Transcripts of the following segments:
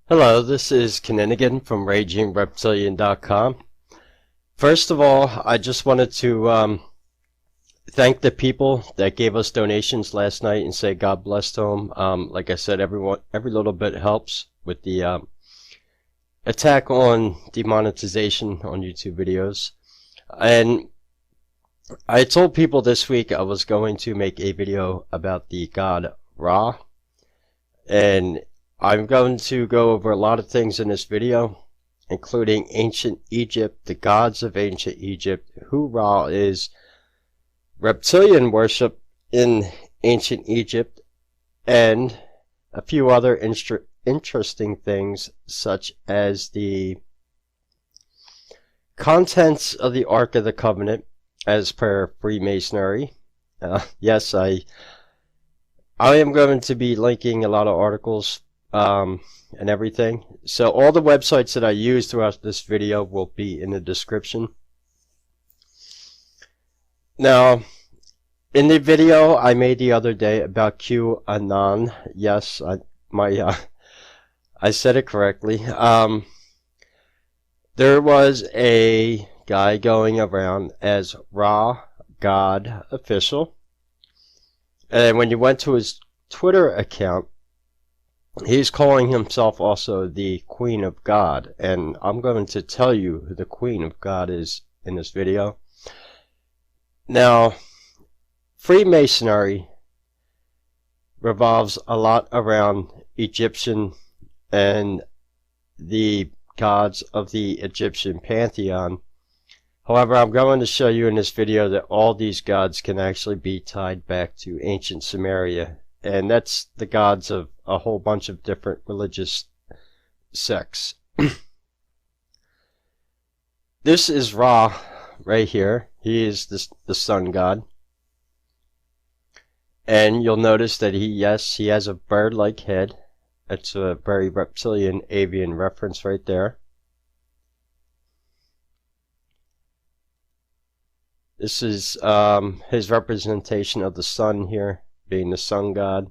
Hello, this is Kinninigan from RagingReptilian.com. First of all, I just wanted to thank the people that gave us donations last night and say God bless to them. Like I said, every little bit helps with the attack on demonetization on YouTube videos. And I told people this week I was going to make a video about the god Ra, and I'm going to go over a lot of things in this video, including ancient Egypt, the gods of ancient Egypt, who Ra is, reptilian worship in ancient Egypt, and a few other interesting things, such as the contents of the Ark of the Covenant as per Freemasonry. Yes, I am going to be linking a lot of articles and everything. So all the websites that I use throughout this video will be in the description. Now, in the video I made the other day about QAnon, yes, I said it correctly. There was a guy going around as Ra God Official, and when you went to his Twitter account, he's calling himself also the Queen of God, and I'm going to tell you who the Queen of God is in this video. Now, Freemasonry revolves a lot around Egyptian and the gods of the Egyptian pantheon. However, I'm going to show you in this video that all these gods can actually be tied back to ancient Sumeria, and that's the gods of a whole bunch of different religious sects. This is Ra right here. He is the sun god. And you'll notice that he has a bird-like head. It's a very reptilian avian reference right there. This is his representation of the sun here, being the sun god.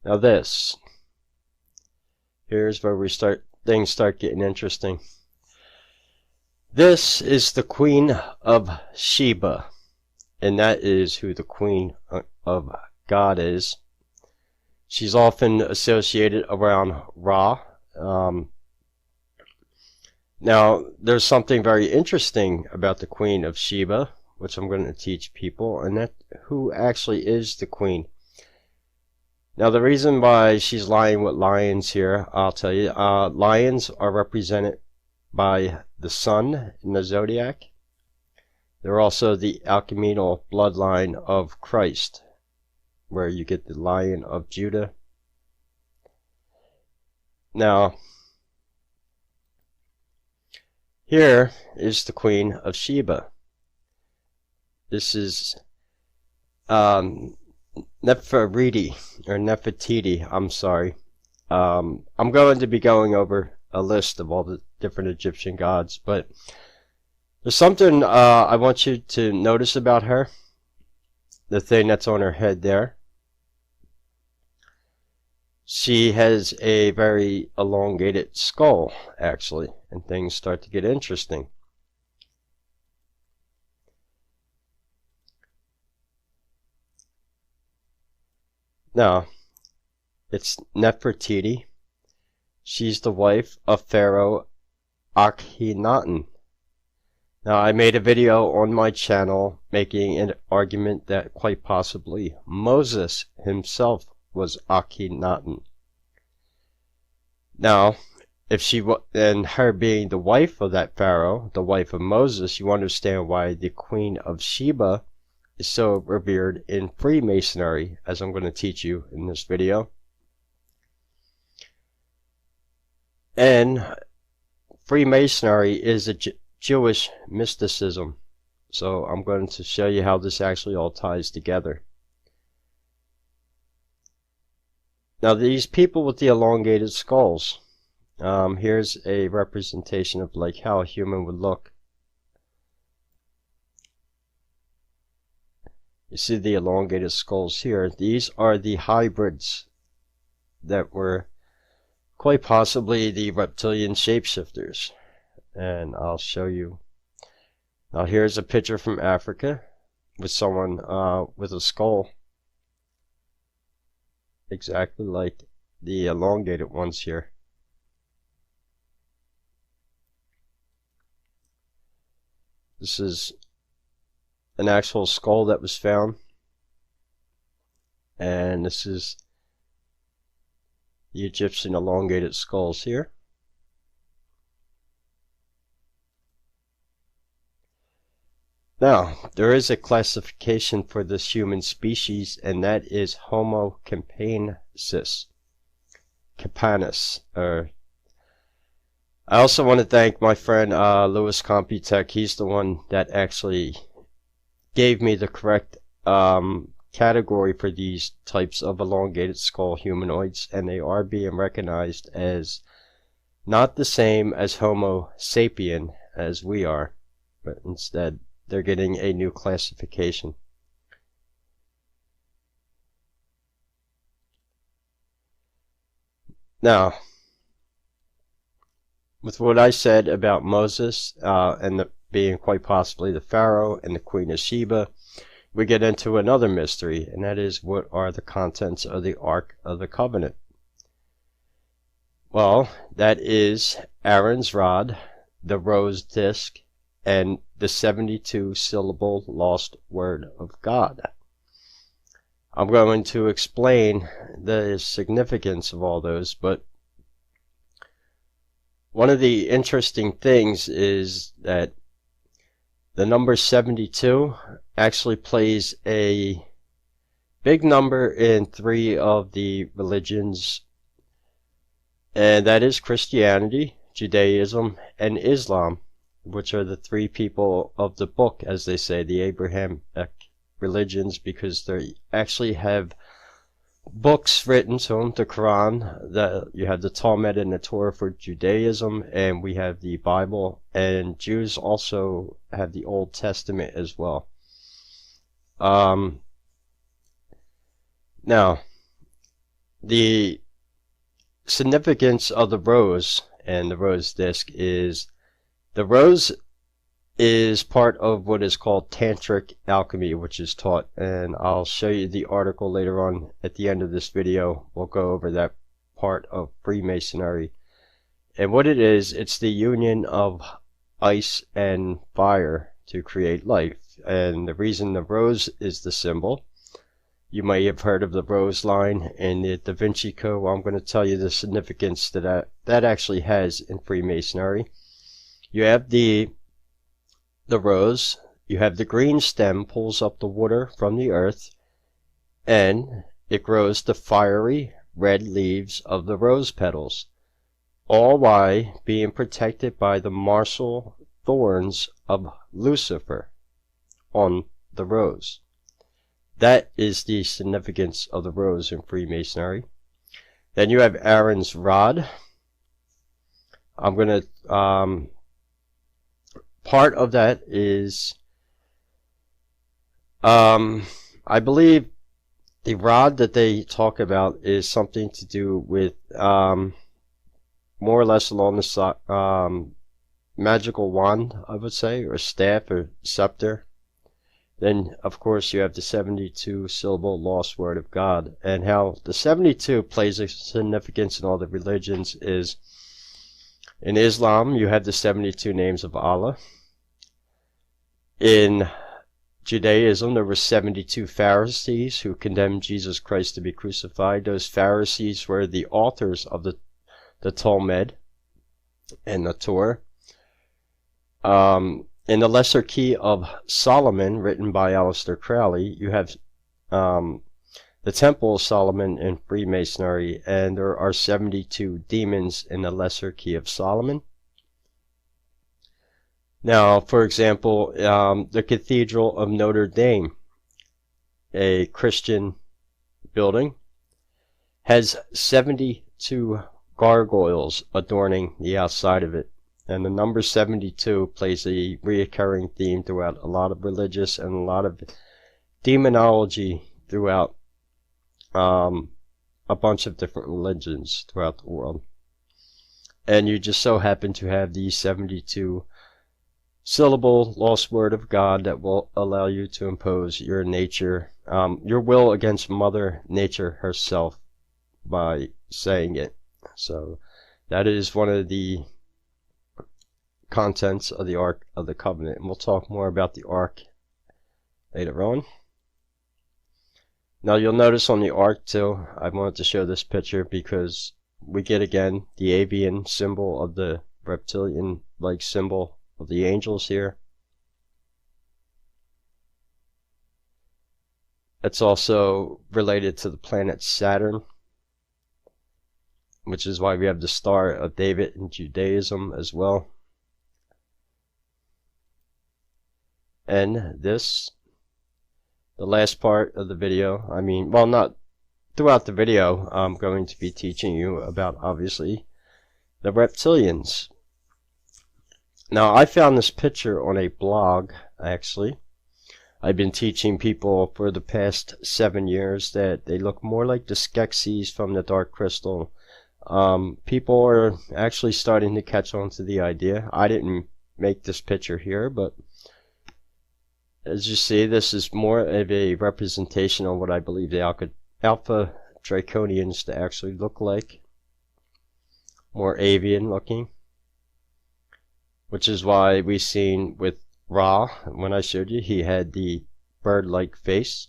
Now here's where things start getting interesting. This is the Queen of Sheba, and that is who the Queen of God is. She's often associated around Ra. Now, there's something very interesting about the Queen of Sheba, which I'm going to teach people, and that who actually is the Queen. Now, the reason why she's lying with lions here, I'll tell you. Lions are represented by the sun in the zodiac. They're also the alchemical bloodline of Christ, where you get the Lion of Judah. Now, here is the Queen of Sheba. This is Nefertiti, I'm sorry. I'm going to be going over a list of all the different Egyptian gods, but there's something I want you to notice about her. The thing that's on her head there. She has a very elongated skull, actually, and things start to get interesting. Now, it's Nefertiti. She's the wife of Pharaoh Akhenaten. Now, I made a video on my channel making an argument that quite possibly Moses himself was Akhenaten. Now, and her being the wife of that Pharaoh, the wife of Moses, you understand why the Queen of Sheba is so revered in Freemasonry, as I'm going to teach you in this video. And Freemasonry is a Jewish mysticism, so I'm going to show you how this actually all ties together. Now, these people with the elongated skulls, here's a representation of like how a human would look. You see the elongated skulls here. These are the hybrids that were quite possibly the reptilian shapeshifters. And I'll show you. Now here's a picture from Africa with someone with a skull exactly like the elongated ones here. This is an actual skull that was found, and this is the Egyptian elongated skulls here. Now, there is a classification for this human species, and that is Homo campanensis. I also want to thank my friend Louis Computech. He's the one that actually gave me the correct category for these types of elongated skull humanoids, and they are being recognized as not the same as Homo sapien as we are, but instead they're getting a new classification. Now, with what I said about Moses and being quite possibly the Pharaoh and the Queen of Sheba, we get into another mystery, and that is, what are the contents of the Ark of the Covenant? Well, that is Aaron's rod, the rose disc, and the 72-syllable lost word of God. I'm going to explain the significance of all those, but one of the interesting things is that the number 72 actually plays a big number in 3 of the religions, and that is Christianity, Judaism, and Islam, which are the 3 people of the book, as they say, the Abrahamic religions, because they actually have books written to them, the Quran, you have the Talmud and the Torah for Judaism, and we have the Bible, and Jews also have the Old Testament as well. Now, the significance of the rose and the rose disc is, the rose is part of what is called tantric alchemy, which is taught, and I'll show you the article later on at the end of this video. We'll go over that part of Freemasonry. And what it is, it's the union of ice and fire to create life. And the reason the rose is the symbol, you may have heard of the rose line in the Da Vinci Code. Well, I'm going to tell you the significance that actually has in Freemasonry. You have the rose, you have the green stem pulls up the water from the earth, and it grows the fiery red leaves of the rose petals, all while being protected by the martial thorns of Lucifer on the rose. That is the significance of the rose in Freemasonry. Then you have Aaron's rod. I'm going to part of that is, I believe the rod that they talk about is something to do with more or less along the magical wand, I would say, or staff or scepter. Then, of course, you have the 72-syllable lost word of God. And how the 72 plays a significance in all the religions is, in Islam, you have the 72 names of Allah. In Judaism, there were 72 Pharisees who condemned Jesus Christ to be crucified. Those Pharisees were the authors of the Talmud and the Torah. In the Lesser Key of Solomon, written by Aleister Crowley, you have the Temple of Solomon in Freemasonry, and there are 72 demons in the Lesser Key of Solomon. Now, for example, the Cathedral of Notre Dame, a Christian building, has 72 gargoyles adorning the outside of it. And the number 72 plays a reoccurring theme throughout a lot of religious and a lot of demonology throughout a bunch of different religions throughout the world. And you just so happen to have the 72 syllable lost word of God that will allow you to impose your nature, your will against Mother Nature herself by saying it. So that is one of the contents of the Ark of the Covenant, and we'll talk more about the Ark later on. Now you'll notice on the Ark too, I wanted to show this picture because we get again the avian symbol of the reptilian like symbol of the angels here. It's also related to the planet Saturn, which is why we have the Star of David in Judaism as well. And this, the last part of the video, well, not throughout the video, I'm going to be teaching you about, obviously, the reptilians. Now, I found this picture on a blog, actually. I've been teaching people for the past 7 years that they look more like the Skeksis from the Dark Crystal. People are actually starting to catch on to the idea. I didn't make this picture here, but as you see, this is more of a representation of what I believe the Alpha Draconians to actually look like. More avian looking. Which is why we seen with Ra, when I showed you, he had the bird-like face.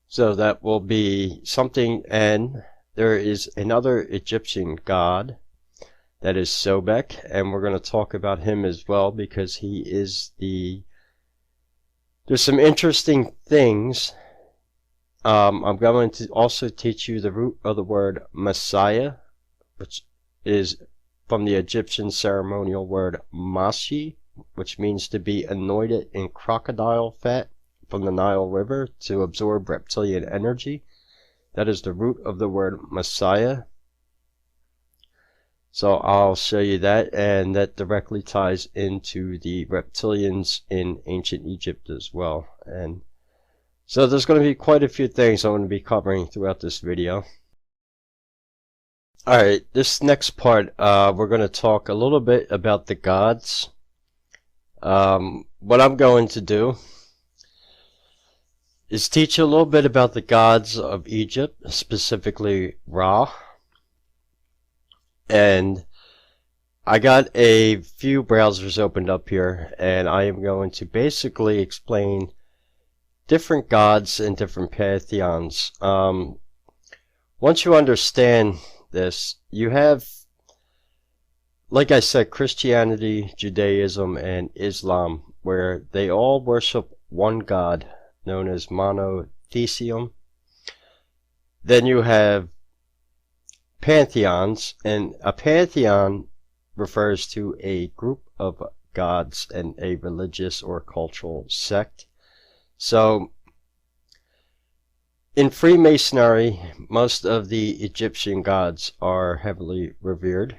So that will be something, and there is another Egyptian god that is Sobek, and we're going to talk about him as well because he is there's some interesting things. I'm going to also teach you the root of the word Messiah, which is from the Egyptian ceremonial word Mashi, which means to be anointed in crocodile fat from the Nile River to absorb reptilian energy. That is the root of the word Messiah. So I'll show you that, and that directly ties into the reptilians in ancient Egypt as well. And so there's going to be quite a few things I'm going to be covering throughout this video. Alright, this next part, we're going to talk a little bit about the gods. What I'm going to do is teach you a little bit about the gods of Egypt, specifically Ra. And I got a few browsers opened up here, and I am going to basically explain different gods and different pantheons. Once you understand this, you have, like I said, Christianity, Judaism, and Islam, where they all worship one god known as monotheism. Then you have pantheons, and a pantheon refers to a group of gods and a religious or cultural sect. So in Freemasonry, most of the Egyptian gods are heavily revered.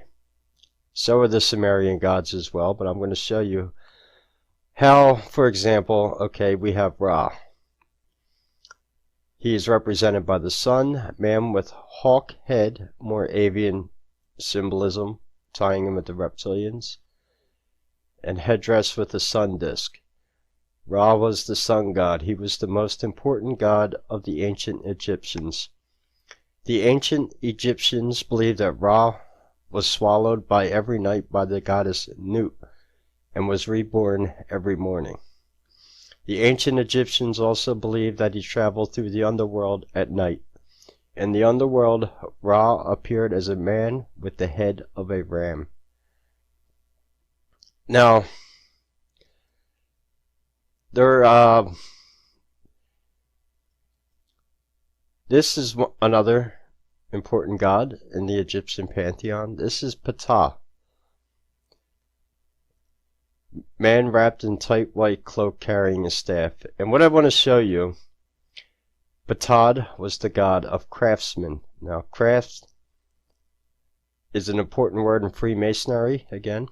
So are the Sumerian gods as well, but I'm going to show you how, for example, okay, we have Ra. He is represented by the sun, man with hawk head, more avian symbolism, tying him with the reptilians, and headdress with the sun disk. Ra was the sun god. He was the most important god of the ancient Egyptians. The ancient Egyptians believed that Ra was swallowed by every night by the goddess Nut and was reborn every morning. The ancient Egyptians also believed that he traveled through the underworld at night. In the underworld, Ra appeared as a man with the head of a ram. Now, this is another important god in the Egyptian pantheon. This is Ptah. Man wrapped in tight white cloak carrying a staff. And what I want to show you, Ptah was the god of craftsmen. Now, craft is an important word in Freemasonry, again.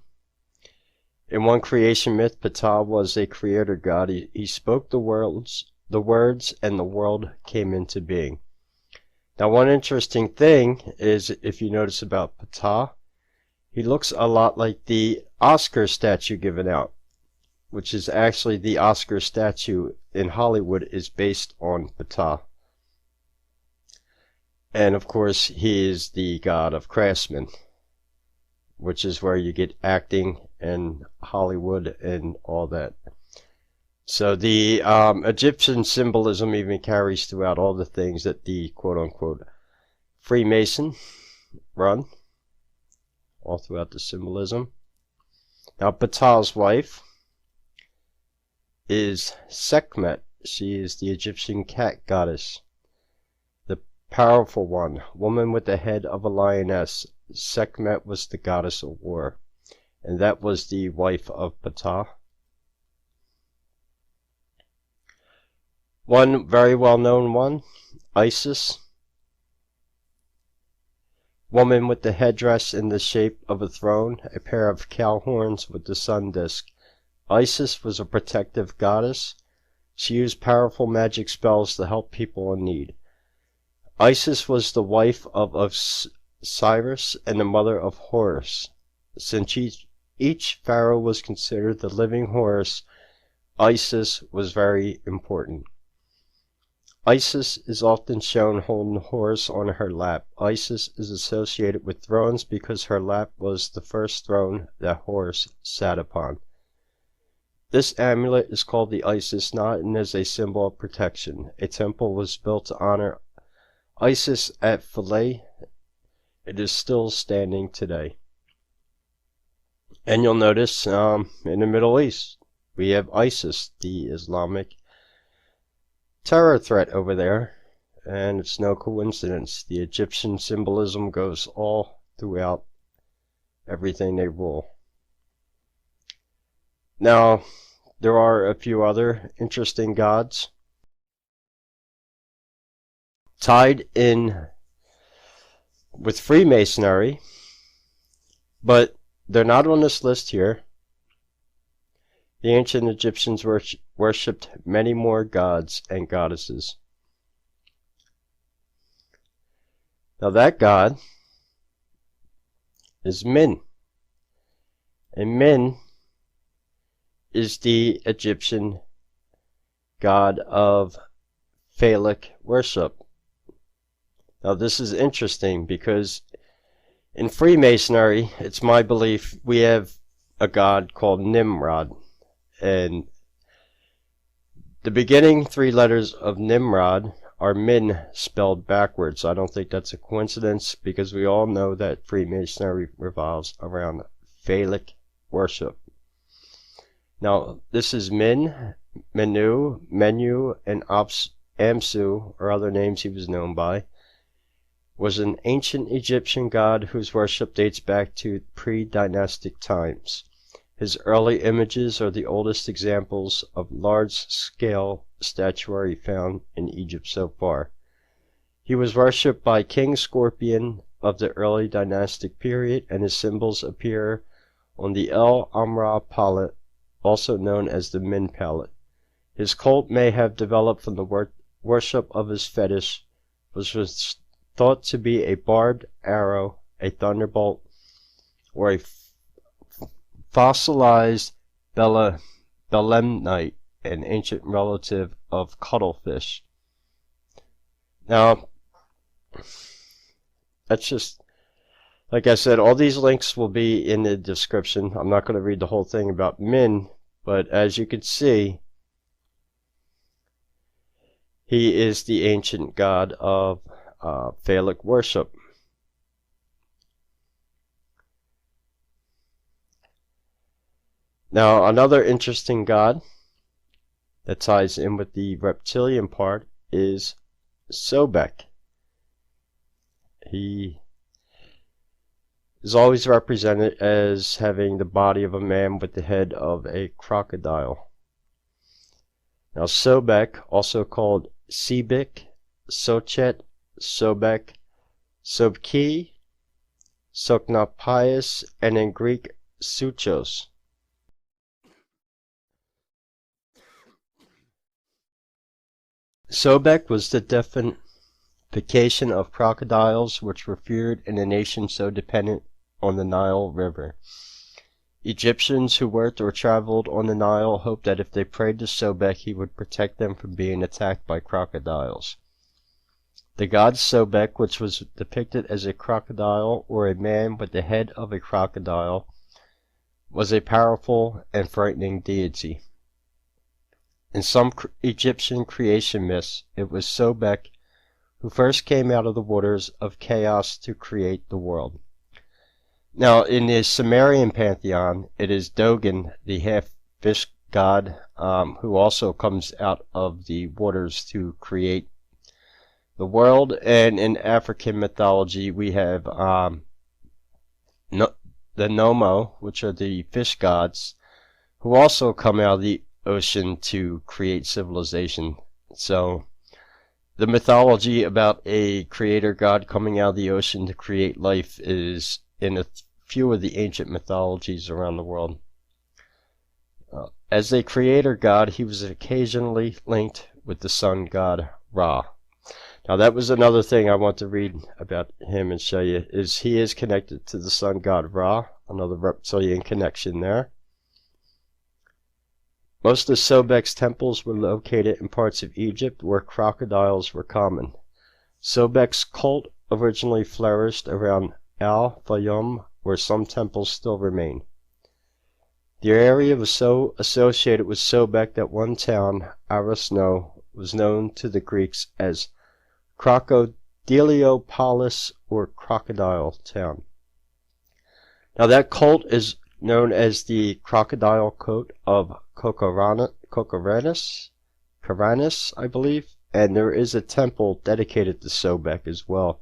In one creation myth, Ptah was a creator god. He spoke the words, and the world came into being. Now, one interesting thing is, if you notice about Ptah, he looks a lot like the Oscar statue given out, which is actually the Oscar statue in Hollywood is based on Ptah. And of course, he is the god of craftsmen, which is where you get acting and Hollywood and all that. So the Egyptian symbolism even carries throughout all the things that the quote-unquote Freemason run, all throughout the symbolism. Now, Ptah's wife is Sekhmet. She is the Egyptian cat goddess, the powerful one, woman with the head of a lioness. Sekhmet was the goddess of war, and that was the wife of Ptah. One very well-known one, Isis, woman with the headdress in the shape of a throne, a pair of cow horns with the sun disk. Isis was a protective goddess. She used powerful magic spells to help people in need. Isis was the wife of Osiris and the mother of Horus. Since each pharaoh was considered the living Horus, Isis was very important. Isis is often shown holding Horus on her lap. Isis is associated with thrones because her lap was the first throne that Horus sat upon. This amulet is called the Isis knot and is a symbol of protection. A temple was built to honor Isis at Philae. It is still standing today. And you'll notice in the Middle East, we have ISIS, the Islamic terror threat over there, and it's no coincidence. The Egyptian symbolism goes all throughout everything they rule. Now, there are a few other interesting gods tied in with Freemasonry, but they're not on this list here. The ancient Egyptians worshipped many more gods and goddesses. Now that god is Min. And Min is the Egyptian god of phallic worship. Now this is interesting because in Freemasonry, it's my belief, we have a god called Nimrod. And the beginning three letters of Nimrod are Min spelled backwards. I don't think that's a coincidence because we all know that Freemasonry revolves around phallic worship. Now, this is Min, Menu, and Amsu, or other names he was known by, was an ancient Egyptian god whose worship dates back to pre-dynastic times. His early images are the oldest examples of large-scale statuary found in Egypt so far. He was worshipped by King Scorpion of the early dynastic period, and his symbols appear on the El Amra palette, also known as the Min palette. His cult may have developed from the worship of his fetish, which was thought to be a barbed arrow, a thunderbolt, or a fossilized belemnite, an ancient relative of cuttlefish. Now, that's just, like I said, all these links will be in the description. I'm not going to read the whole thing about Min, but as you can see, he is the ancient god of phallic worship. Now, another interesting god that ties in with the reptilian part is Sobek. He is always represented as having the body of a man with the head of a crocodile. Now, Sobek, also called Sebek, Sochet, Sobek, Sobki, Soknapias, and in Greek, Suchos. Sobek was the deification of crocodiles, which were feared in a nation so dependent on the Nile River. Egyptians who worked or traveled on the Nile hoped that if they prayed to Sobek, he would protect them from being attacked by crocodiles. The god Sobek, which was depicted as a crocodile or a man with the head of a crocodile, was a powerful and frightening deity. In some Egyptian creation myths, it was Sobek who first came out of the waters of chaos to create the world. Now, in the Sumerian pantheon, it is Dogon, the half-fish god, who also comes out of the waters to create the world. And in African mythology, we have the Nomo, which are the fish gods, who also come out of the ocean to create civilization. So, the mythology about a creator god coming out of the ocean to create life is in a few of the ancient mythologies around the world. As a creator god, he was occasionally linked with the sun god Ra. Now that was another thing I want to read about him and show you, is he is connected to the sun god Ra, another reptilian connection there. Most of Sobek's temples were located in parts of Egypt where crocodiles were common. Sobek's cult originally flourished around Al-Fayoum, where some temples still remain. The area was so associated with Sobek that one town, Arasno, was known to the Greeks as Crocodiliopolis, or Crocodile Town. Now that cult is known as the Crocodile Cult of Cocoranus, I believe, and there is a temple dedicated to Sobek as well.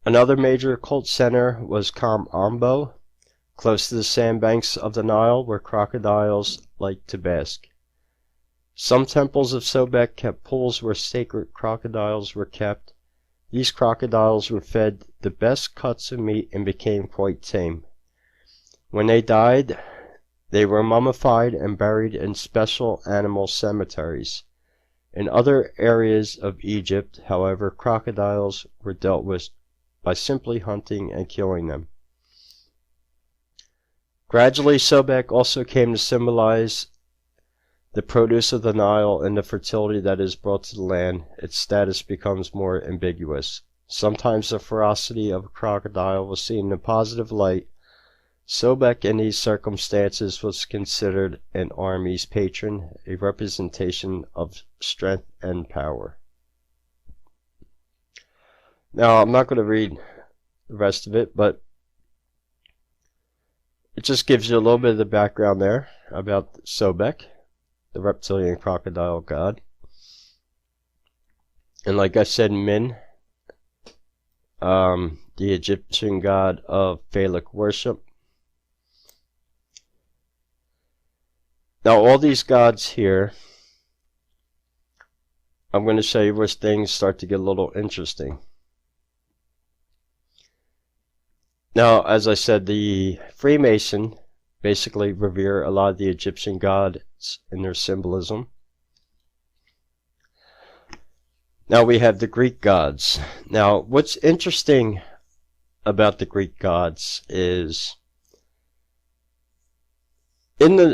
Another major cult center was Ambo, close to the sandbanks of the Nile, where crocodiles like to bask. Some temples of Sobek kept pools where sacred crocodiles were kept. These crocodiles were fed the best cuts of meat and became quite tame. When they died, they were mummified and buried in special animal cemeteries. In other areas of Egypt, however, crocodiles were dealt with by simply hunting and killing them. Gradually, Sobek also came to symbolize the produce of the Nile and the fertility that is brought to the land. Its status becomes more ambiguous. Sometimes the ferocity of a crocodile was seen in a positive light. Sobek in these circumstances was considered an army's patron, a representation of strength and power. Now, I'm not going to read the rest of it, but it just gives you a little bit of the background there about Sobek, the reptilian crocodile god. And like I said, Min, the Egyptian god of phallic worship. Now, all these gods here, I'm going to show you where things start to get a little interesting. Now, as I said, the Freemason basically revere a lot of the Egyptian gods in their symbolism. Now we have the Greek gods. Now, what's interesting about the Greek gods is,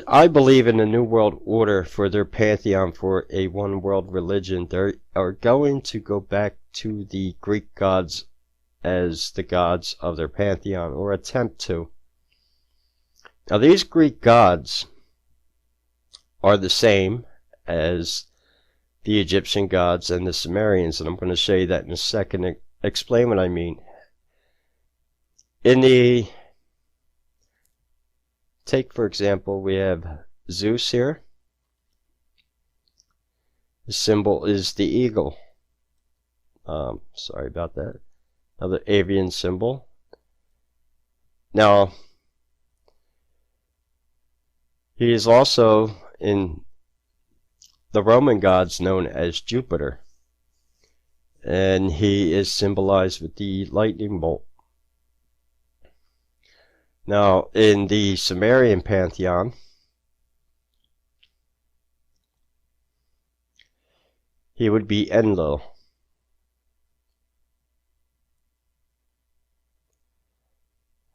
I believe in the New World Order, for their pantheon for a one world religion, they are going to go back to the Greek gods as the gods of their pantheon, or attempt to. Now these Greek gods are the same as the Egyptian gods and the Sumerians, and I'm going to show you that in a second and explain what I mean. Take for example, we have Zeus here. The symbol is the eagle. Sorry about that. Another avian symbol. Now, he is also in the Roman gods known as Jupiter, and he is symbolized with the lightning bolt. Now, in the Sumerian pantheon, he would be Enlil.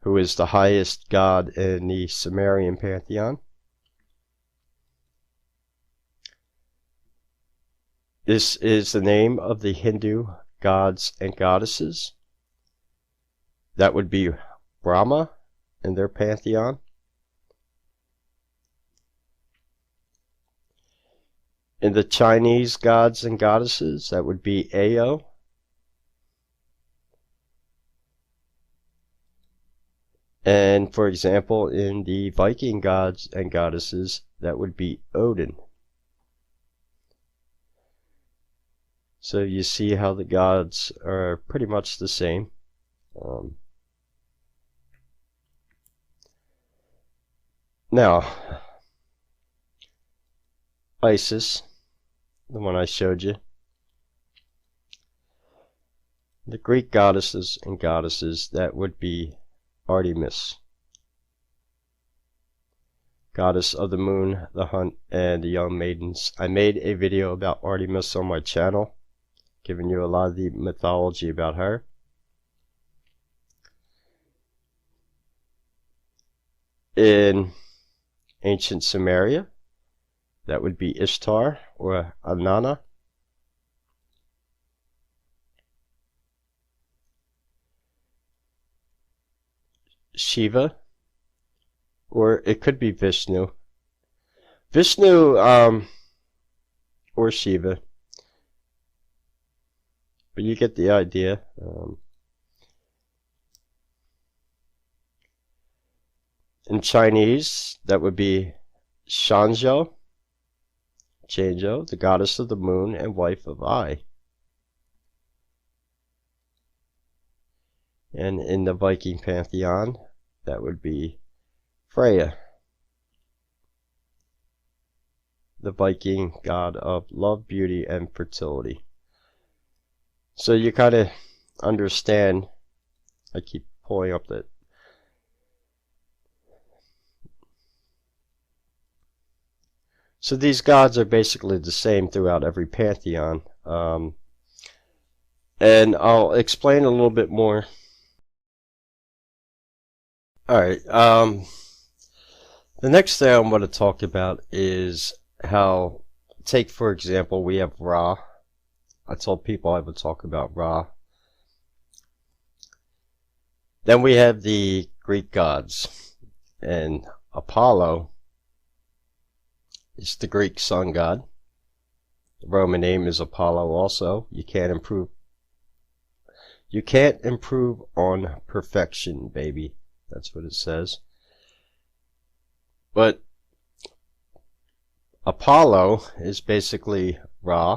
Who is the highest god in the Sumerian pantheon. This is the name of the Hindu gods and goddesses. That would be Brahma in their pantheon. In the Chinese gods and goddesses, that would be Ao. And for example, in the Viking gods and goddesses, that would be Odin. So you see how the gods are pretty much the same. Now, Isis, the one I showed you. The Greek goddesses and goddesses, that would be Artemis, goddess of the moon, the hunt, and the young maidens. I made a video about Artemis on my channel, giving you a lot of the mythology about her. In ancient Sumeria, that would be Ishtar or Anana. Shiva, or it could be Vishnu. Vishnu or Shiva. But you get the idea. In Chinese, that would be Shangzhou, Changzhou, the goddess of the moon and wife of Ai. And in the Viking pantheon, that would be Freya, the Viking god of love, beauty, and fertility. So you kind of understand. I keep pulling up that. So these gods are basically the same throughout every pantheon. And I'll explain a little bit more. Alright, the next thing I'm going to talk about is how, take for example, we have Ra. I told people I would talk about Ra. Then we have the Greek gods, and Apollo is the Greek sun god. The Roman name is Apollo also. You can't improve on perfection, baby. That's what it says. But Apollo is basically Ra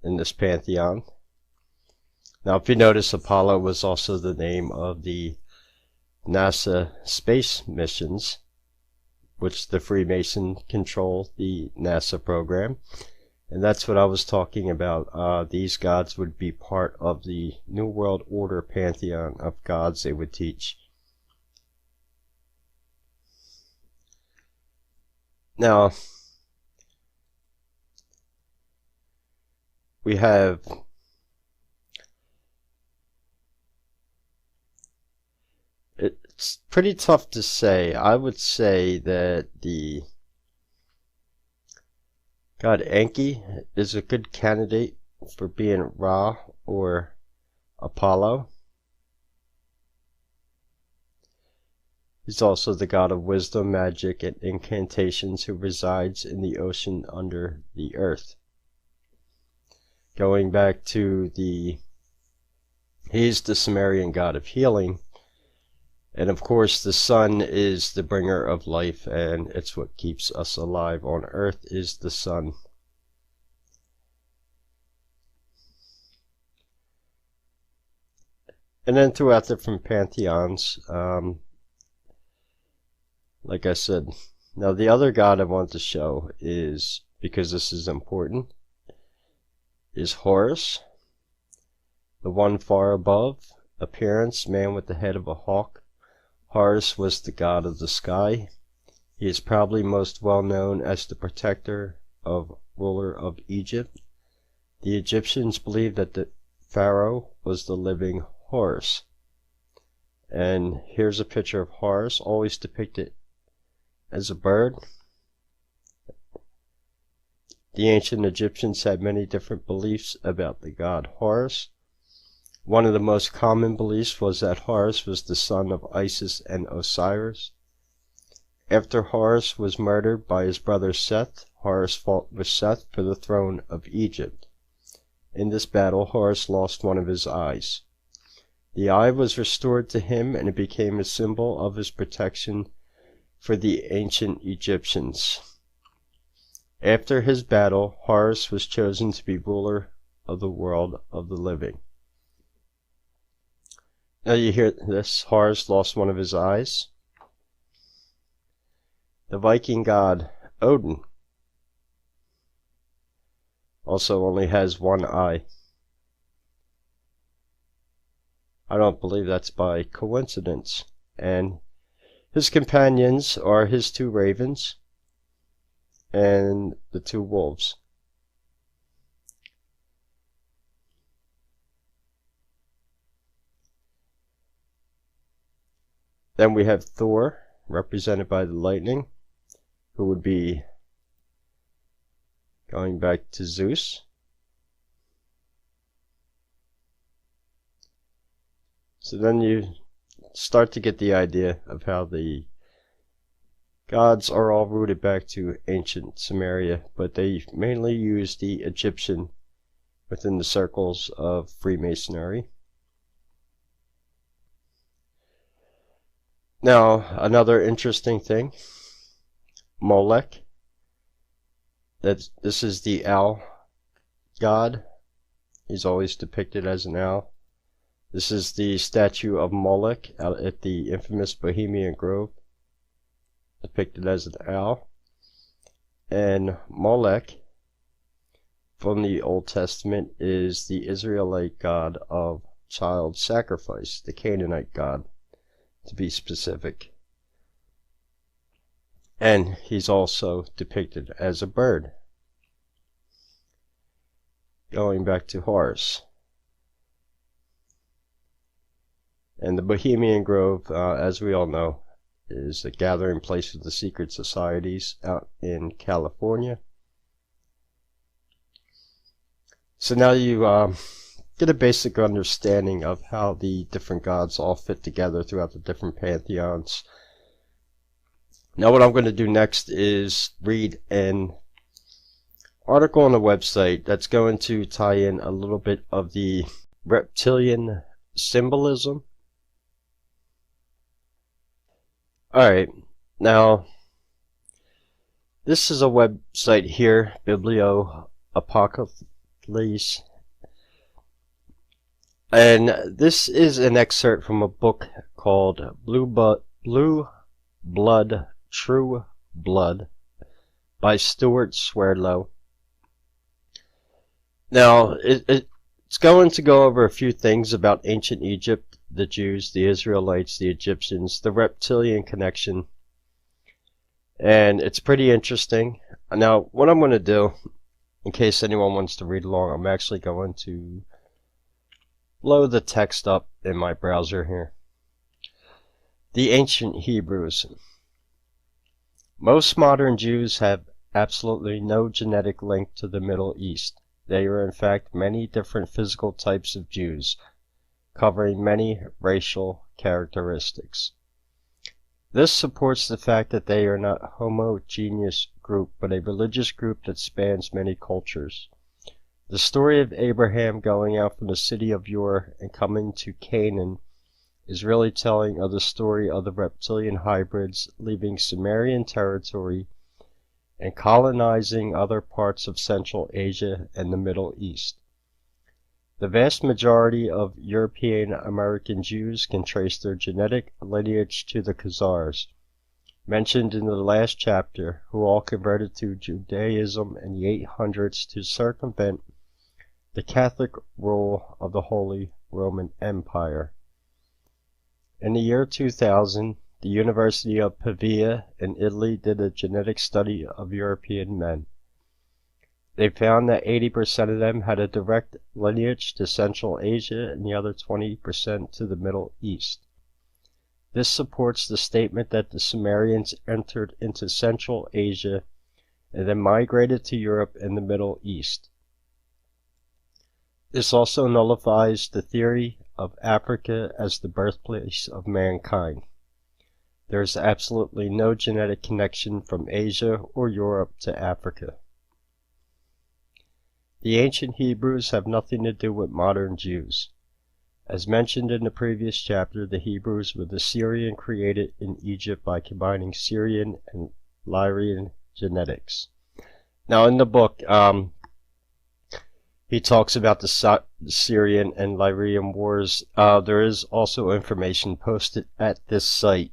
in this pantheon. Now, if you notice, Apollo was also the name of the NASA space missions, which the Freemason control the NASA program. And that's what I was talking about. These gods would be part of the New World Order pantheon of gods they would teach. Now, we have it's pretty tough to say. I would say that the God Enki is a good candidate for being Ra or Apollo. He's also the god of wisdom, magic, and incantations who resides in the ocean under the earth. Going back to he's the Sumerian god of healing. And of course the sun is the bringer of life, and it's what keeps us alive on earth is the sun. And then throughout different pantheons, like I said, now the other god I want to show is, because this is important, is Horus, the one far above, appearance, man with the head of a hawk. Horus was the god of the sky. He is probably most well known as the protector of ruler of Egypt The Egyptians believed that the Pharaoh was the living Horus. And here's a picture of Horus, always depicted as a bird. The ancient Egyptians had many different beliefs about the god Horus. One of the most common beliefs was that Horus was the son of Isis and Osiris. After Horus was murdered by his brother Seth, Horus fought with Seth for the throne of Egypt. In this battle, Horus lost one of his eyes. The eye was restored to him, and it became a symbol of his protection for the ancient Egyptians. After his battle, Horus was chosen to be ruler of the world of the living. Now you hear this, Horus lost one of his eyes. The Viking god Odin also only has one eye. I don't believe that's by coincidence. And his companions are his two ravens and the two wolves. Then we have Thor, represented by the lightning, who would be going back to Zeus. So then you start to get the idea of how the gods are all rooted back to ancient Sumeria, but they mainly use the Egyptian within the circles of Freemasonry. Now, another interesting thing, Molech. This is the owl god. He's always depicted as an owl. This is the statue of Molech out at the infamous Bohemian Grove, depicted as an owl. And Molech from the Old Testament is the Israelite god of child sacrifice, the Canaanite god, to be specific. And he's also depicted as a bird. Going back to Horus. And the Bohemian Grove, as we all know, is a gathering place of the secret societies out in California. So now you get a basic understanding of how the different gods all fit together throughout the different pantheons. Now what I'm going to do next is read an article on the website that's going to tie in a little bit of the reptilian symbolism. Alright, now this is a website here, Biblioapocalypse, and this is an excerpt from a book called Blue Blood, True Blood by Stuart Swerdlow. Now, it's going to go over a few things about ancient Egypt, the Jews, the Israelites, the Egyptians, the reptilian connection, and it's pretty interesting. Now, what I'm going to do, in case anyone wants to read along, I'm actually going to load the text up in my browser here. The Ancient Hebrews. Most modern Jews have absolutely no genetic link to the Middle East. They are in fact many different physical types of Jews, covering many racial characteristics. This supports the fact that they are not a homogeneous group, but a religious group that spans many cultures. The story of Abraham going out from the city of Ur and coming to Canaan is really telling of the story of the reptilian hybrids leaving Sumerian territory and colonizing other parts of Central Asia and the Middle East. The vast majority of European American Jews can trace their genetic lineage to the Khazars, mentioned in the last chapter, who all converted to Judaism in the 800s to circumvent the Catholic rule of the Holy Roman Empire. In the year 2000, the University of Pavia in Italy did a genetic study of European men. They found that 80% of them had a direct lineage to Central Asia and the other 20% to the Middle East. This supports the statement that the Sumerians entered into Central Asia and then migrated to Europe and the Middle East. This also nullifies the theory of Africa as the birthplace of mankind. There is absolutely no genetic connection from Asia or Europe to Africa. The ancient Hebrews have nothing to do with modern Jews. As mentioned in the previous chapter, the Hebrews were the Syrian created in Egypt by combining Syrian and Lyrian genetics. Now in the book, he talks about the Syrian and Lyrian wars. There is also information posted at this site,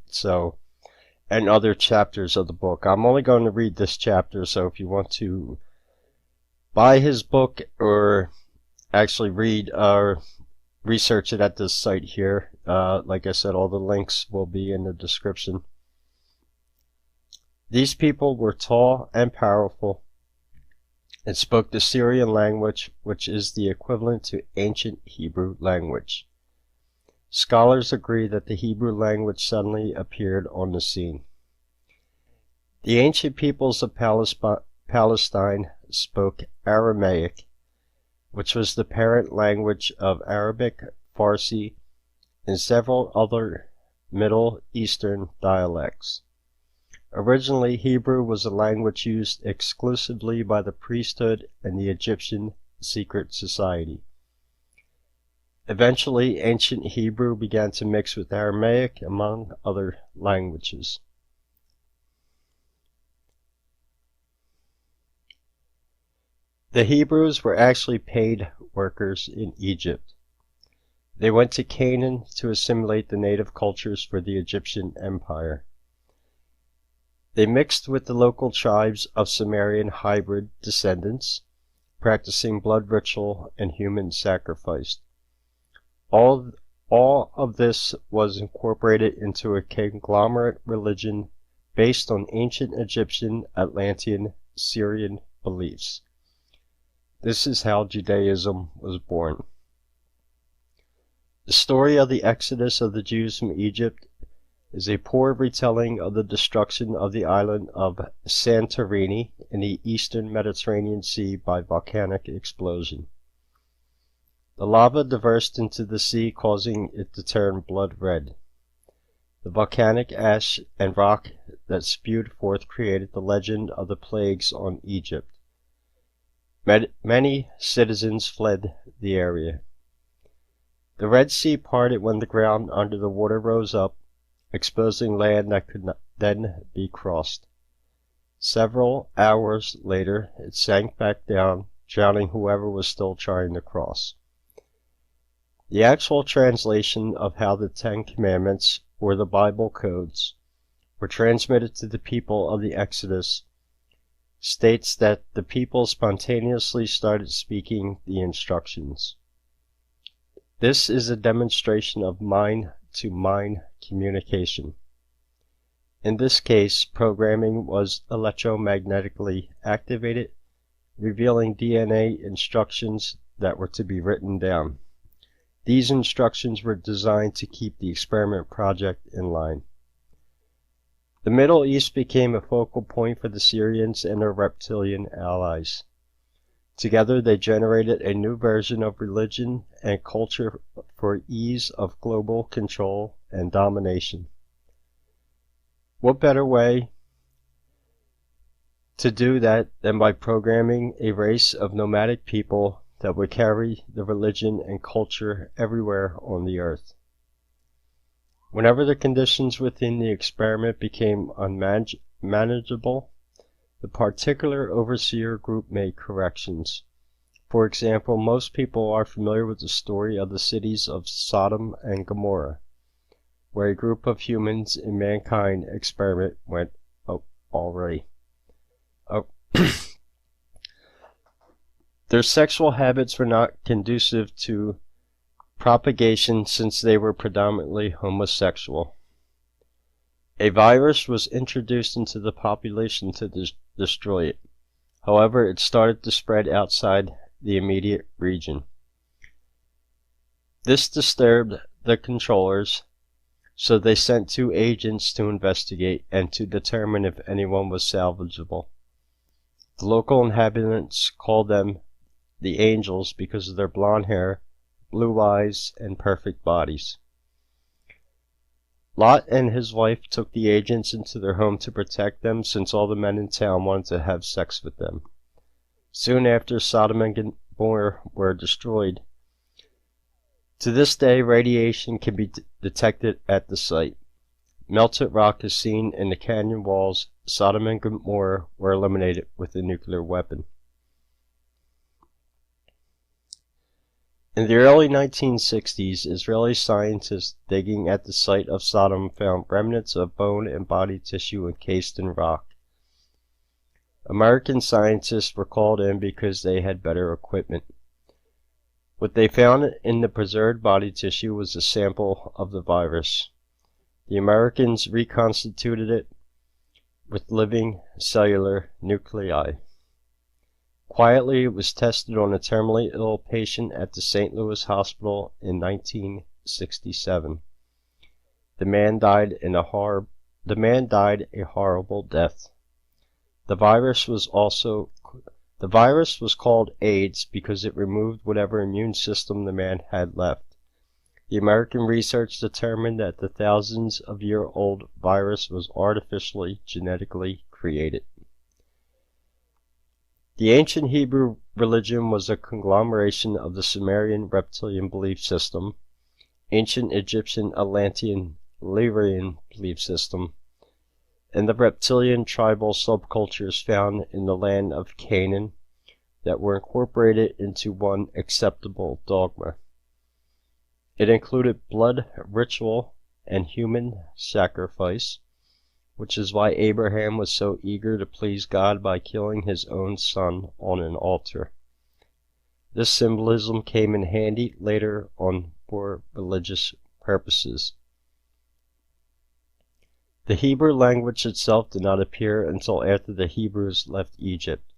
and other chapters of the book. I'm only going to read this chapter, so if you want to buy his book or actually read or research it at this site here, like I said, all the links will be in the description. These people were tall and powerful and spoke the Syrian language, which is the equivalent to ancient Hebrew language. Scholars agree that the Hebrew language suddenly appeared on the scene. The ancient peoples of Palestine spoke Aramaic, which was the parent language of Arabic, Farsi, and several other Middle Eastern dialects. Originally, Hebrew was a language used exclusively by the priesthood and the Egyptian secret society. Eventually, ancient Hebrew began to mix with Aramaic, among other languages. The Hebrews were actually paid workers in Egypt. They went to Canaan to assimilate the native cultures for the Egyptian Empire. They mixed with the local tribes of Sumerian hybrid descendants, practicing blood ritual and human sacrifice. All of this was incorporated into a conglomerate religion based on ancient Egyptian, Atlantean, Syrian beliefs. This is how Judaism was born. The story of the exodus of the Jews from Egypt is a poor retelling of the destruction of the island of Santorini in the eastern Mediterranean Sea by volcanic explosion. The lava dispersed into the sea, causing it to turn blood red. The volcanic ash and rock that spewed forth created the legend of the plagues on Egypt. Many citizens fled the area. The Red Sea parted when the ground under the water rose up, exposing land that could not then be crossed. Several hours later, it sank back down, drowning whoever was still trying to cross. The actual translation of how the Ten Commandments, or the Bible codes, were transmitted to the people of the Exodus states that the people spontaneously started speaking the instructions. This is a demonstration of mind-to-mind communication. In this case, programming was electromagnetically activated, revealing DNA instructions that were to be written down. These instructions were designed to keep the experiment project in line. The Middle East became a focal point for the Syrians and their reptilian allies. Together they generated a new version of religion and culture for ease of global control and domination. What better way to do that than by programming a race of nomadic people that would carry the religion and culture everywhere on the earth? Whenever the conditions within the experiment became unmanageable, the particular overseer group made corrections. For example, most people are familiar with the story of the cities of Sodom and Gomorrah, where a group of humans in mankind experiment went awry. Their sexual habits were not conducive to propagation since they were predominantly homosexual. A virus was introduced into the population to destroy it. However, it started to spread outside the immediate region. This disturbed the controllers, so they sent 2 agents to investigate and to determine if anyone was salvageable. The local inhabitants called them the Angels because of their blonde hair, blue eyes, and perfect bodies. Lot and his wife took the agents into their home to protect them, since all the men in town wanted to have sex with them. Soon after, Sodom and Gomorrah were destroyed. To this day, radiation can be detected at the site. Melted rock is seen in the canyon walls. Sodom and Gomorrah were eliminated with a nuclear weapon. In the early 1960s, Israeli scientists digging at the site of Sodom found remnants of bone and body tissue encased in rock. American scientists were called in because they had better equipment. What they found in the preserved body tissue was a sample of the virus. The Americans reconstituted it with living cellular nuclei. Quietly, it was tested on a terminally ill patient at the St. Louis hospital in 1967. The man died a horrible death. The virus was called AIDS because it removed whatever immune system the man had left. The American research determined that the thousands-of-year-old virus was artificially genetically created. The ancient Hebrew religion was a conglomeration of the Sumerian Reptilian belief system, ancient Egyptian Atlantean Illyrian belief system, and the reptilian tribal subcultures found in the land of Canaan that were incorporated into one acceptable dogma. It included blood ritual and human sacrifice, which is why Abraham was so eager to please God by killing his own son on an altar. This symbolism came in handy later on for religious purposes. The Hebrew language itself did not appear until after the Hebrews left Egypt,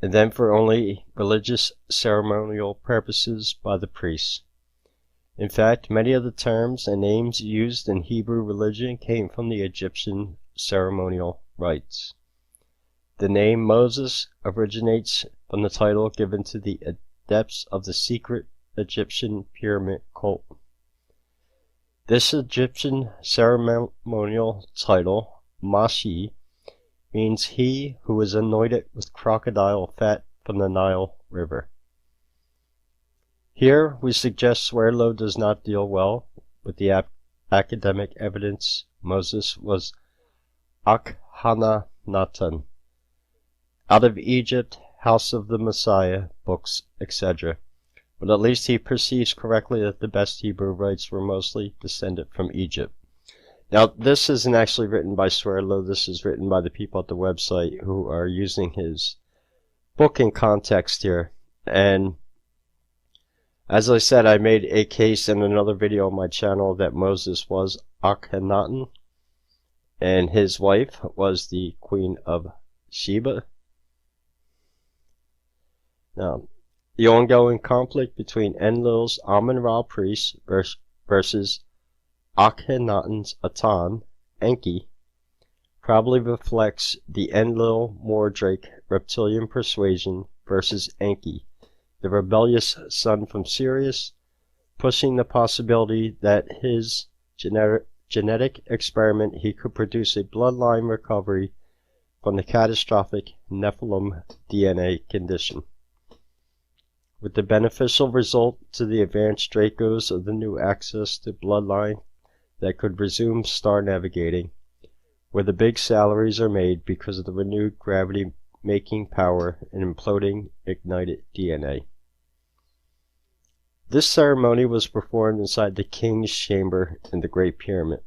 and then for only religious ceremonial purposes by the priests. In fact, many of the terms and names used in Hebrew religion came from the Egyptian ceremonial rites. The name Moses originates from the title given to the adepts of the secret Egyptian pyramid cult. This Egyptian ceremonial title, Mashi, means he who is anointed with crocodile fat from the Nile River. Here we suggest Swearlow does not deal well with the academic evidence Moses was Akhenaten, out of Egypt, House of the Messiah, books, etc. But at least he perceives correctly that the best Hebrew rites were mostly descended from Egypt. Now, this isn't actually written by Swearlow. This is written by the people at the website who are using his book in context here. And as I said, I made a case in another video on my channel that Moses was Akhenaten, and his wife was the Queen of Sheba. Now, the ongoing conflict between Enlil's Amun-Ra priests versus Akhenaten's Atan, Enki, probably reflects the Enlil-Mordrake reptilian persuasion versus Enki, the rebellious son from Sirius, pushing the possibility that his genetic experiment he could produce a bloodline recovery from the catastrophic Nephilim DNA condition, with the beneficial result to the advanced Dracos of the new access to bloodline that could resume star navigating, where the big salaries are made because of the renewed gravity making power and imploding ignited DNA. This ceremony was performed inside the king's chamber in the Great Pyramid.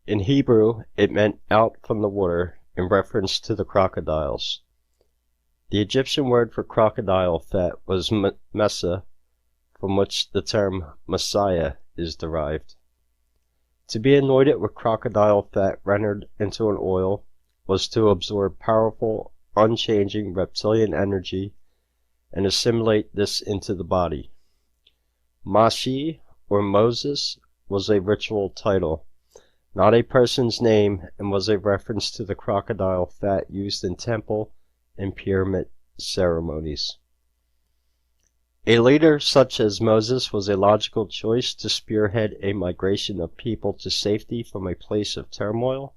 In Hebrew, it meant out from the water in reference to the crocodiles. The Egyptian word for crocodile fat was mesa, from which the term Messiah is derived. To be anointed with crocodile fat rendered into an oil was to absorb powerful, unchanging reptilian energy and assimilate this into the body. Mashi, or Moses, was a ritual title, not a person's name, and was a reference to the crocodile fat used in temple and pyramid ceremonies. A leader such as Moses was a logical choice to spearhead a migration of people to safety from a place of turmoil,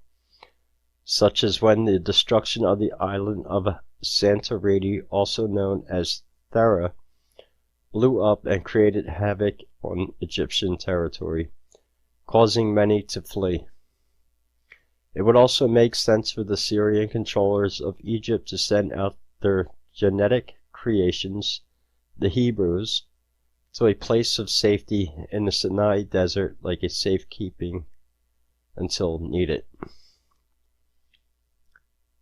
such as when the destruction of the island of Santorini, also known as Thera, blew up and created havoc on Egyptian territory, causing many to flee. It would also make sense for the Syrian controllers of Egypt to send out their genetic creations, the Hebrews, to a place of safety in the Sinai desert like a safekeeping until needed.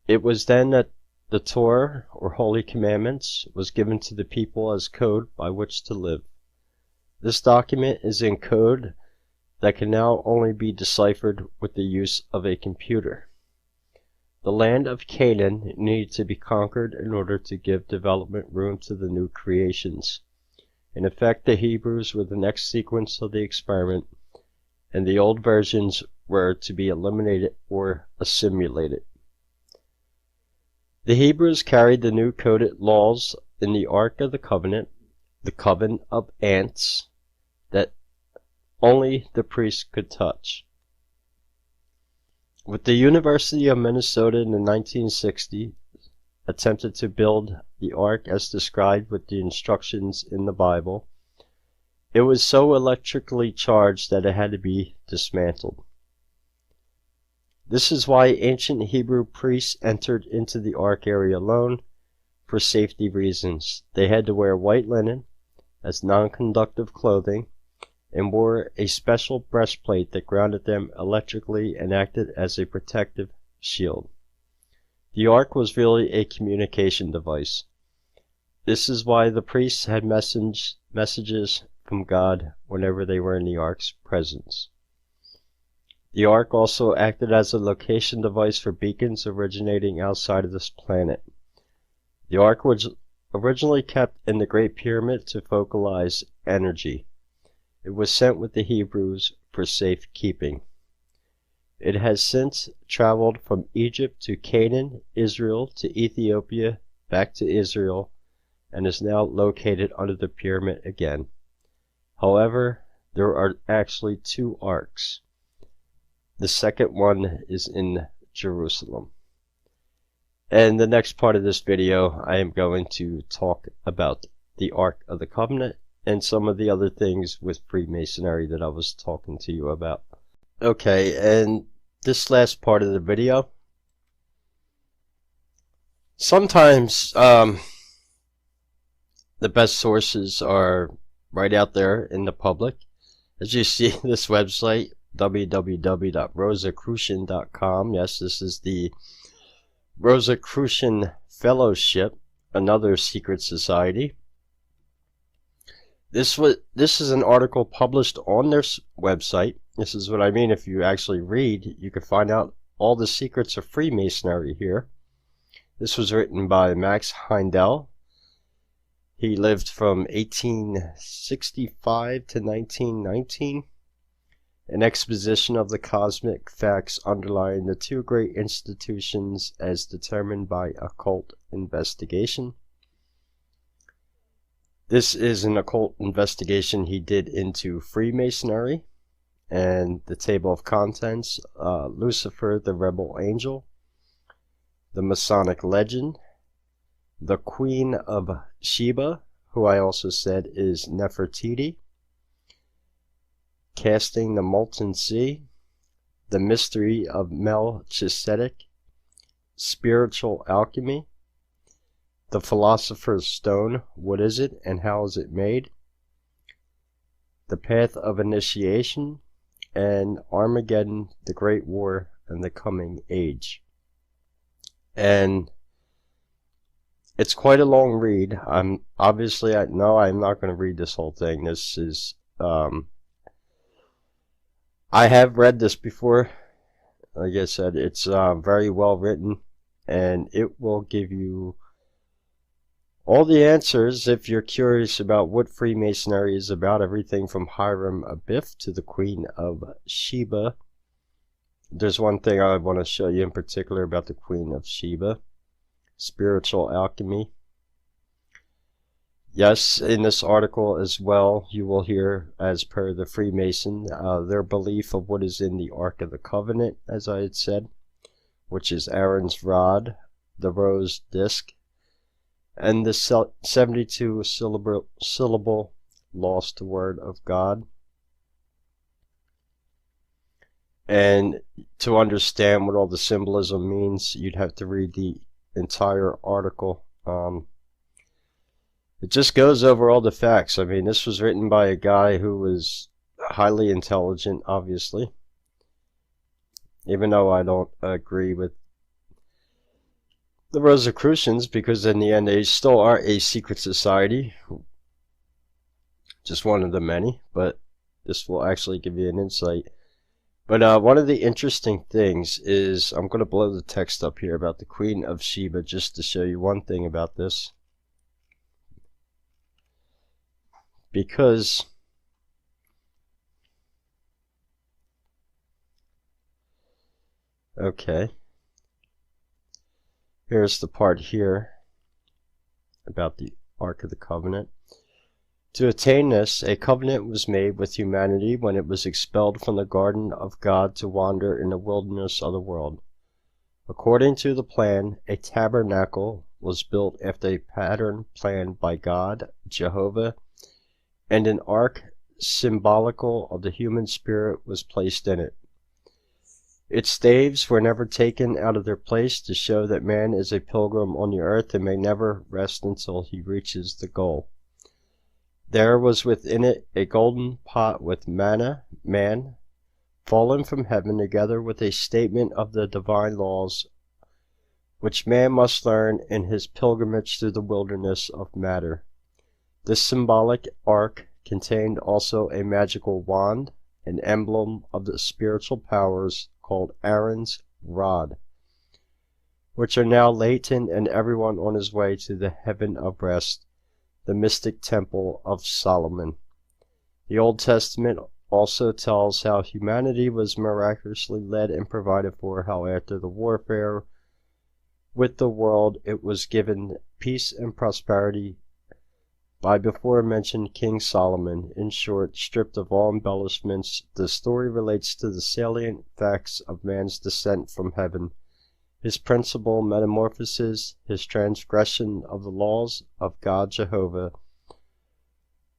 It was then that the Torah, or Holy Commandments, was given to the people as code by which to live. This document is in code that can now only be deciphered with the use of a computer. The land of Canaan needed to be conquered in order to give development room to the new creations. In effect, the Hebrews were the next sequence of the experiment, and the old versions were to be eliminated or assimilated. The Hebrews carried the new coded laws in the Ark of the Covenant of ants, that only the priest could touch. With the University of Minnesota in the 1960s attempted to build the Ark as described with the instructions in the Bible, it was so electrically charged that it had to be dismantled. This is why ancient Hebrew priests entered into the Ark area alone for safety reasons. They had to wear white linen as non-conductive clothing and wore a special breastplate that grounded them electrically and acted as a protective shield. The Ark was really a communication device. This is why the priests had messages from God whenever they were in the Ark's presence. The Ark also acted as a location device for beacons originating outside of this planet. The Ark was originally kept in the Great Pyramid to focalize energy. It was sent with the Hebrews for safekeeping. It has since traveled from Egypt to Canaan, Israel to Ethiopia, back to Israel, and is now located under the pyramid again. However, there are actually two arks. The second one is in Jerusalem. And the next part of this video, I am going to talk about the Ark of the Covenant and some of the other things with Freemasonry that I was talking to you about. Okay, and this last part of the video, sometimes the best sources are right out there in the public. As you see, this website, www.rosicrucian.com. Yes, this is the Rosicrucian Fellowship, another secret society. This is an article published on their website. This is what I mean. If you actually read, you can find out all the secrets of Freemasonry here. This was written by Max Heindel. He lived from 1865 to 1919. An exposition of the cosmic facts underlying the two great institutions as determined by occult investigation. This is an occult investigation he did into Freemasonry, and the table of contents, Lucifer the Rebel Angel, the Masonic Legend, the Queen of Sheba, who I also said is Nefertiti, Casting the Molten Sea, the Mystery of Melchizedek, Spiritual Alchemy, the Philosopher's Stone, what is it and how is it made, the Path of Initiation, and Armageddon, the Great War, and the Coming Age. And it's quite a long read. I'm not going to read this whole thing. This is I have read this before. Like I said, it's very well written, and it will give you all the answers if you're curious about what Freemasonry is about. Everything from Hiram Abiff to the Queen of Sheba. There's one thing I want to show you in particular about the Queen of Sheba. Spiritual alchemy. Yes, in this article as well, you will hear, as per the Freemason, their belief of what is in the Ark of the Covenant, as I had said, which is Aaron's rod, the rose disc, and the 72 syllable lost word of God. And to understand what all the symbolism means, you'd have to read the entire article. It just goes over all the facts. I mean, this was written by a guy who was highly intelligent, obviously. Even though I don't agree with the Rosicrucians, because in the end they still are a secret society. Just one of the many, but this will actually give you an insight. But one of the interesting things is, I'm going to blow the text up here about the Queen of Sheba just to show you one thing about this. Because okay, here's the part here about the Ark of the Covenant. To attain this, a covenant was made with humanity when it was expelled from the garden of God to wander in the wilderness of the world. According to the plan, a tabernacle was built after a pattern planned by God, Jehovah, and an ark symbolical of the human spirit was placed in it. Its staves were never taken out of their place to show that man is a pilgrim on the earth and may never rest until he reaches the goal. There was within it a golden pot with manna, fallen from heaven, together with a statement of the divine laws which man must learn in his pilgrimage through the wilderness of matter. This symbolic ark contained also a magical wand, an emblem of the spiritual powers called Aaron's rod, which are now latent in everyone on his way to the heaven of rest, the mystic temple of Solomon. The Old Testament also tells how humanity was miraculously led and provided for, how after the warfare with the world it was given peace and prosperity by before mentioned King Solomon. In short, stripped of all embellishments, the story relates to the salient facts of man's descent from heaven, his principal metamorphosis, his transgression of the laws of God Jehovah,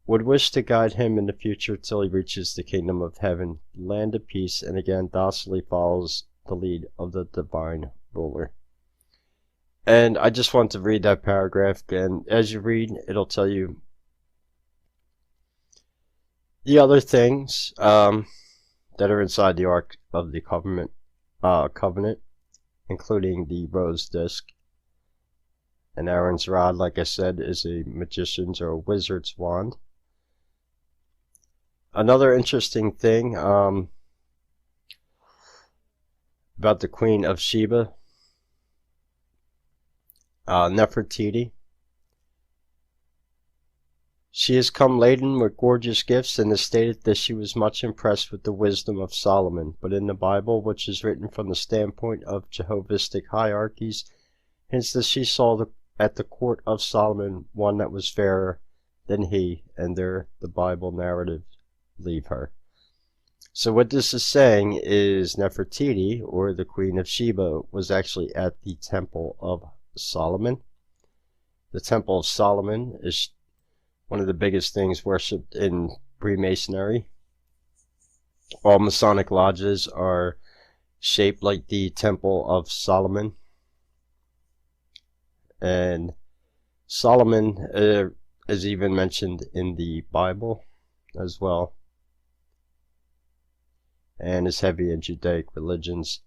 would wish to guide him in the future till he reaches the kingdom of heaven, land of peace, and again docilely follows the lead of the divine ruler. And I just want to read that paragraph, and as you read, it'll tell you the other things that are inside the Ark of the Covenant, including the rose disc. And Aaron's rod, like I said, is a magician's or a wizard's wand. Another interesting thing about the Queen of Sheba, Nefertiti. She has come laden with gorgeous gifts and has stated that she was much impressed with the wisdom of Solomon, but in the Bible, which is written from the standpoint of Jehovistic hierarchies, hints that she saw at the court of Solomon one that was fairer than he, and there the Bible narrative leave her. So what this is saying is Nefertiti, or the Queen of Sheba, was actually at the Temple of Solomon. The Temple of Solomon is one of the biggest things worshipped in Freemasonry. All Masonic lodges are shaped like the Temple of Solomon. And Solomon is even mentioned in the Bible as well, and is heavy in Judaic religions.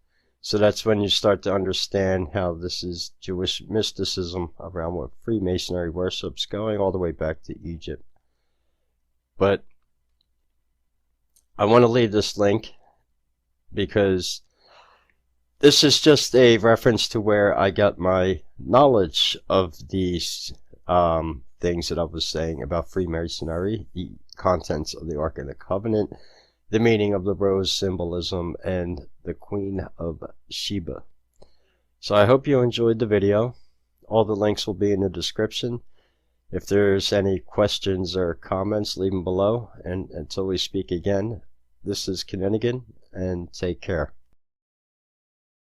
So that's when you start to understand how this is Jewish mysticism around what Freemasonry worships, going all the way back to Egypt. But I want to leave this link because This is just a reference to where I got my knowledge of these things that I was saying about Freemasonry, the contents of the Ark of the Covenant, the meaning of the rose symbolism, and the Queen of Sheba. So I hope you enjoyed the video. All the links will be in the description. If there's any questions or comments, leave them below. And until we speak again, this is Kinninigan, and take care.